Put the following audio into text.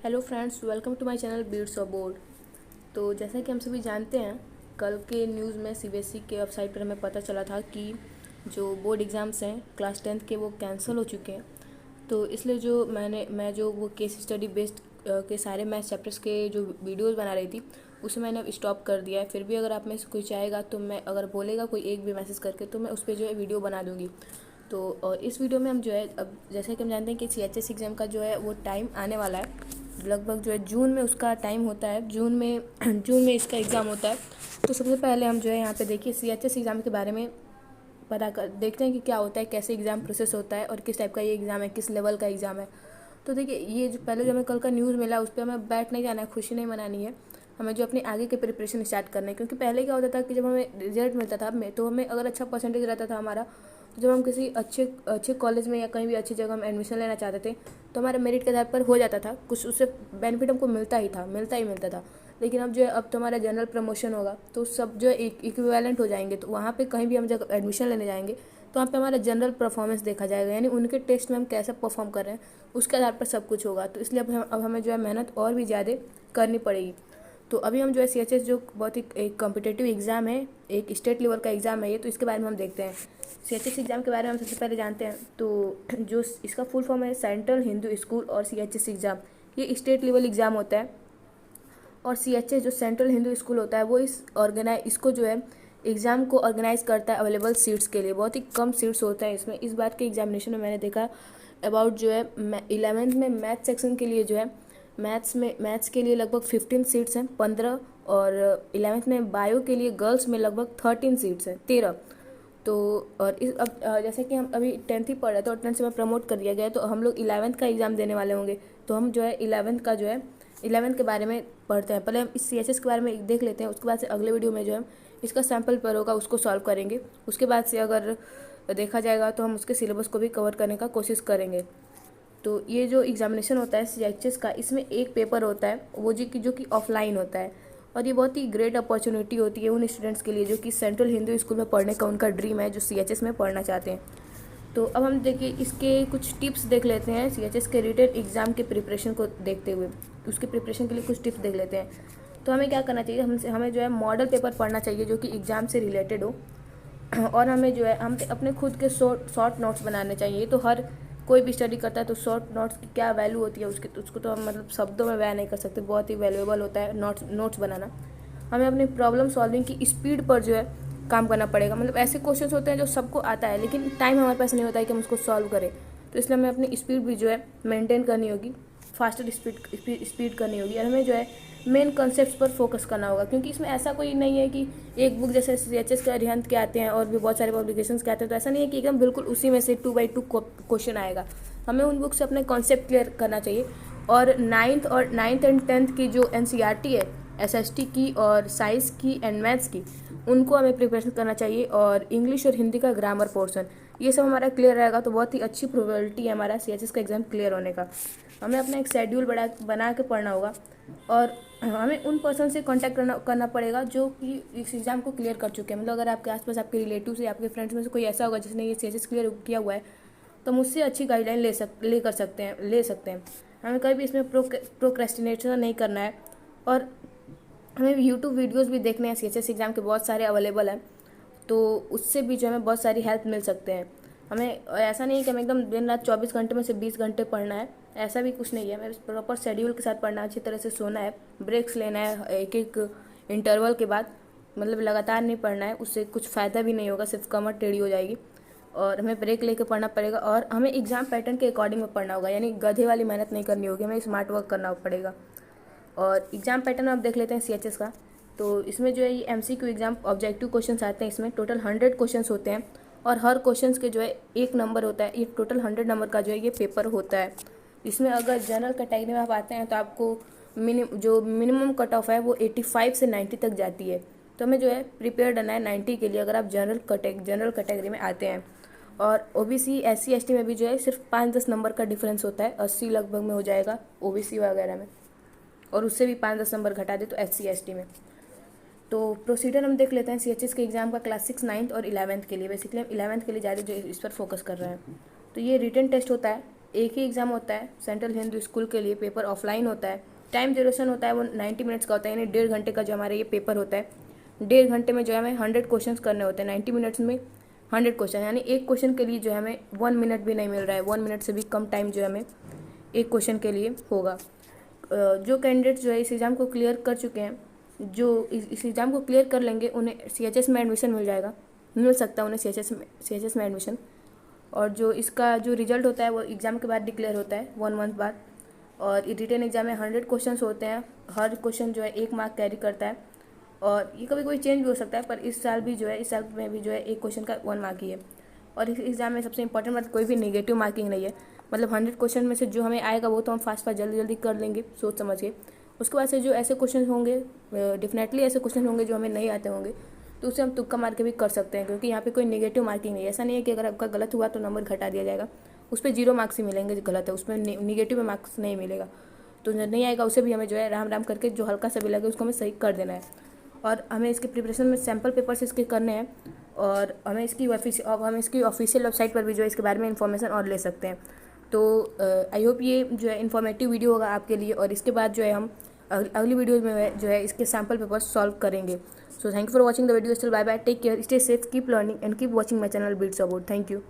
Hello friends, welcome to my channel beats of board. तो जैसा कि हम सभी जानते हैं, कल के न्यूज़ में सीबीएसई के वेबसाइट पर हमें पता चला था कि जो बोर्ड एग्ज़ाम्स हैं क्लास 10th के वो कैंसिल हो चुके हैं। तो इसलिए जो मैं जो वो केस स्टडी बेस्ड के सारे मैथ चैप्टर्स के जो वीडियोज़ बना रही थी उसे मैंने अब स्टॉप कर दिया है। फिर भी अगर आप में से कोई चाहेगा तो मैं अगर बोलेगा कोई एक भी मैसेज करके तो मैं उस पर जो है वीडियो बना दूँगी। तो और इस वीडियो में हम जो है अब जैसे कि हम जानते हैं कि सीएचएस एग्ज़ाम का जो है वो टाइम आने वाला है। लगभग जो है जून में उसका टाइम होता है, जून में जून में इसका एग्ज़ाम होता है। तो सबसे पहले हम जो है यहाँ पे देखिए सीएचएस एग्ज़ाम के बारे में पता कर देखते हैं कि क्या होता है, कैसे एग्ज़ाम प्रोसेस होता है और किस टाइप का ये एग्ज़ाम है, किस लेवल का एग्ज़ाम है। तो देखिए, ये जो पहले जो हमें कल का न्यूज़ मिला उस पर हमें बैठ नहीं जाना है, खुशी नहीं मनानी है। हमें जो अपने आगे के प्रिपरेशन स्टार्ट करना है, क्योंकि पहले क्या होता था कि जब हमें रिजल्ट मिलता था तो हमें अगर अच्छा परसेंटेज रहता था हमारा, तो जब हम किसी अच्छे अच्छे कॉलेज में या कहीं भी अच्छी जगह हम एडमिशन लेना चाहते थे तो हमारे मेरिट के आधार पर हो जाता था, कुछ उससे बेनिफिट हमको मिलता ही था, मिलता था। लेकिन अब जो है अब तो हमारा जनरल प्रमोशन होगा तो सब जो है इक्विवेलेंट हो जाएंगे। तो वहाँ पे कहीं भी हम जब एडमिशन लेने जाएंगे तो वहाँ पे हमारा जनरल परफॉर्मेंस देखा जाएगा, यानी उनके टेस्ट में हम कैसे परफॉर्म कर रहे हैं उसके आधार पर सब कुछ होगा। तो इसलिए अब हमें जो है मेहनत और भी ज़्यादा करनी पड़ेगी। तो अभी हम जो है सीएचएस जो बहुत ही एक कॉम्पिटिटिव एग्ज़ाम है, एक स्टेट लेवल का एग्ज़ाम है ये, तो इसके बारे में हम देखते हैं। सीएचएस एग्ज़ाम के बारे में हम सबसे पहले जानते हैं। तो जो इसका फुल फॉर्म है सेंट्रल हिंदू स्कूल और सीएचएस एग्ज़ाम, ये स्टेट लेवल एग्ज़ाम होता है। और सीएचएस जो सेंट्रल हिंदू स्कूल होता है वो इसको जो है एग्ज़ाम को ऑर्गेनाइज करता है अवेलेबल सीट्स के लिए। बहुत ही कम सीट्स होता है इसमें। इस बार के एग्जामिनेशन में मैंने देखा अबाउट जो है 11th में मैथ सेक्शन के लिए जो है मैथ्स के लिए लगभग 15 सीट्स हैं, 15। और 11th में बायो के लिए गर्ल्स में लगभग 13 सीट्स हैं, 13। तो और इस अब जैसे कि हम अभी 10th ही पढ़ रहे थे और 10th से में प्रमोट कर दिया गया है, तो हम लोग 11th का एग्ज़ाम देने वाले होंगे। तो हम जो है 11th का जो है 11th के बारे में पढ़ते हैं। पहले हम इस सीएचएस के बारे में देख लेते हैं, उसके बाद से अगले वीडियो में जो है इसका सैम्पल पेपर होगा उसको सॉल्व करेंगे। उसके बाद से अगर देखा जाएगा तो हम उसके सिलेबस को भी कवर करने का कोशिश करेंगे। तो ये जो एग्जामिनेशन होता है सीएचएस का, इसमें एक पेपर होता है वो जो कि ऑफलाइन होता है। और ये बहुत ही ग्रेट अपॉर्चुनिटी होती है उन स्टूडेंट्स के लिए जो कि सेंट्रल हिंदू स्कूल में पढ़ने का उनका ड्रीम है, जो सीएचएस में पढ़ना चाहते हैं। तो अब हम देखिए इसके कुछ टिप्स देख लेते हैं सीएचएस के रिटन एग्ज़ाम के प्रिपरेशन को देखते हुए। उसके प्रिपरेशन के लिए कुछ टिप्स देख लेते हैं। तो हमें क्या करना चाहिए, हमें जो है मॉडल पेपर पढ़ना चाहिए जो कि एग्ज़ाम से रिलेटेड हो। और हमें जो है हम अपने खुद के शॉर्ट नोट्स बनाने चाहिए। तो हर कोई भी स्टडी करता है तो शॉर्ट नोट्स की क्या वैल्यू होती है उसको तो हम मतलब शब्दों में बयान नहीं कर सकते, बहुत ही वैल्यूएबल होता है नोट्स बनाना। हमें अपनी प्रॉब्लम सॉल्विंग की स्पीड पर जो है काम करना पड़ेगा। मतलब ऐसे क्वेश्चंस होते हैं जो सबको आता है लेकिन टाइम हमारे पास नहीं होता है कि हम उसको सॉल्व करें। तो इसलिए हमें अपनी स्पीड भी जो है मेंटेन करनी होगी, फास्टर स्पीड करनी होगी। और हमें जो है मेन कॉन्सेप्ट्स पर फोकस करना होगा, क्योंकि इसमें ऐसा कोई नहीं है कि एक बुक जैसे सीएचएस के अरिहंत के आते हैं और भी बहुत सारे पब्लिकेशंस के आते हैं, तो ऐसा नहीं है कि एकदम बिल्कुल उसी में से 2x2 क्वेश्चन आएगा। हमें उन बुक से अपने कॉन्सेप्ट क्लियर करना चाहिए। और नाइन्थ एंड 10th की जो एनसीईआरटी है एसएसटी की और साइंस की एंड मैथ्स की, उनको हमें प्रिपरेशन करना चाहिए। और इंग्लिश और हिंदी का ग्रामर पोर्शन, ये सब हमारा क्लियर रहेगा तो बहुत ही अच्छी प्रोबेबिलिटी है हमारा सीएचएस का एग्ज़ाम क्लियर होने का। हमें अपना एक शेड्यूल बना के पढ़ना होगा। और हमें उन पर्सन से कांटेक्ट करना पड़ेगा जो कि इस एग्ज़ाम को क्लियर कर चुके हैं। मतलब अगर आपके आसपास आपके रिलेटिव से आपके फ्रेंड्स में से कोई ऐसा होगा जिसने ये सीएचएस क्लियर किया हुआ है तो मुझसे अच्छी गाइडलाइन ले सकते हैं। हमें कभी भी इसमें प्रोक्रेस्टिनेशन नहीं करना है। और हमें यूट्यूब वीडियोज़ भी देखने हैं, सीएचएस एग्ज़ाम के बहुत सारे अवेलेबल हैं, तो उससे भी जो हमें बहुत सारी हेल्प मिल सकते हैं। हमें ऐसा नहीं है कि हमें एकदम दिन रात 24 घंटे में से 20 घंटे पढ़ना है, ऐसा भी कुछ नहीं है। हमें प्रॉपर शेड्यूल के साथ पढ़ना है, अच्छी तरह से सोना है, ब्रेक्स लेना है एक एक इंटरवल के बाद। मतलब लगातार नहीं पढ़ना है, उससे कुछ फ़ायदा भी नहीं होगा, सिर्फ कमर टेढ़ी हो जाएगी। और हमें ब्रेक लेके पढ़ना पड़ेगा। और हमें एग्ज़ाम पैटर्न के अकॉर्डिंग में पढ़ना होगा, यानी गधे वाली मेहनत नहीं करनी होगी, हमें स्मार्ट वर्क करना पड़ेगा। और एग्ज़ाम पैटर्न आप देख लेते हैं सीएचएस का। तो इसमें जो है ये एमसीक्यू एग्ज़ाम ऑब्जेक्टिव क्वेश्चंस आते हैं। इसमें टोटल 100 क्वेश्चंस होते हैं और हर क्वेश्चंस के जो है एक नंबर होता है। ये टोटल 100 नंबर का जो है ये पेपर होता है। इसमें अगर जनरल कैटेगरी में आप आते हैं तो आपको मिनिमम कट ऑफ है वो 85 से 90 तक जाती है। तो हमें जो है प्रिपेयर रहना है 90 के लिए अगर आप जनरल कैटेगरी में आते हैं। और ओबीसी एससी एसटी में भी जो है सिर्फ 5-10 नंबर का डिफरेंस होता है, 80 लगभग में हो जाएगा ओबीसी वगैरह में, और उससे भी 5-10 नंबर घटा दे तो एससी एसटी में। तो प्रोसीजर हम देख लेते हैं सीएचएस के एग्ज़ाम का क्लास 6, 9th और 11th के लिए। बेसिकली हम 11th के लिए ज़्यादा जो इस पर फोकस कर रहे हैं। तो ये रिटन टेस्ट होता है एक ही एग्ज़ाम होता है सेंट्रल हिंदू स्कूल के लिए, पेपर ऑफलाइन होता है। टाइम ड्यूरेशन होता है वो 90 मिनट्स का होता है, यानी 1.5 घंटे का जो हमारा ये पेपर होता है। 1.5 घंटे में जो है हमें 100 क्वेश्चन करने होते हैं। 90 मिनट्स में 100 क्वेश्चन, यानी एक क्वेश्चन के लिए जो है हमें 1 मिनट भी नहीं मिल रहा है। 1 मिनट से भी कम टाइम जो है हमें एक क्वेश्चन के लिए होगा। जो कैंडिडेट जो है इस एग्ज़ाम को क्लियर कर चुके हैं, जो इस एग्ज़ाम को क्लियर कर लेंगे, उन्हें CHS में एडमिशन मिल सकता है उन्हें CHS में एडमिशन। और जो इसका जो रिजल्ट होता है वो एग्ज़ाम के बाद डिक्लेयर होता है 1 मंथ बाद। और रिटन एग्ज़ाम में 100 क्वेश्चन होते हैं, हर क्वेश्चन जो है 1 मार्क कैरी करता है। और ये कभी कोई चेंज भी हो सकता है, पर इस साल में भी जो है एक क्वेश्चन का 1 मार्क ही है। और इस एग्ज़ाम में सबसे इंपॉर्टेंट बात, कोई भी नेगेटिव मार्किंग नहीं है। मतलब 100 क्वेश्चन में से जो हमें आएगा वो तो हम फास्ट जल्दी कर लेंगे सोच समझ के। उसके बाद से जो ऐसे क्वेश्चन होंगे, डेफिनेटली ऐसे क्वेश्चन होंगे जो हमें नहीं आते होंगे, तो उसे हम तुक्का मार के भी कर सकते हैं, क्योंकि यहाँ पे कोई नेगेटिव मार्किंग नहीं है। ऐसा नहीं है कि अगर आपका गलत हुआ तो नंबर घटा दिया जाएगा, उस पर 0 मार्क्स ही मिलेंगे। गलत है उसमें नेगेटिव मार्क्स नहीं मिलेगा। तो जो नहीं आएगा उसे भी हमें जो है राम राम करके जो हल्का सा भी लगे उसको हमें सही कर देना है। और हमें इसके प्रिपरेशन में सैम्पल पेपर्स इसके करने हैं, और हम इसकी ऑफिशियल वेबसाइट पर भी जो है इसके बारे में इन्फॉर्मेशन और ले सकते हैं। तो आई होप ये जो है इन्फॉर्मेटिव वीडियो होगा आपके लिए। और इसके बाद जो है हम अगली वीडियोज़ में जो है इसके सैम्पल पेपर्स सॉल्व करेंगे। So thank you for watching the video. Still bye bye, take care, stay safe, keep learning and keep watching my channel beats about. Thank you.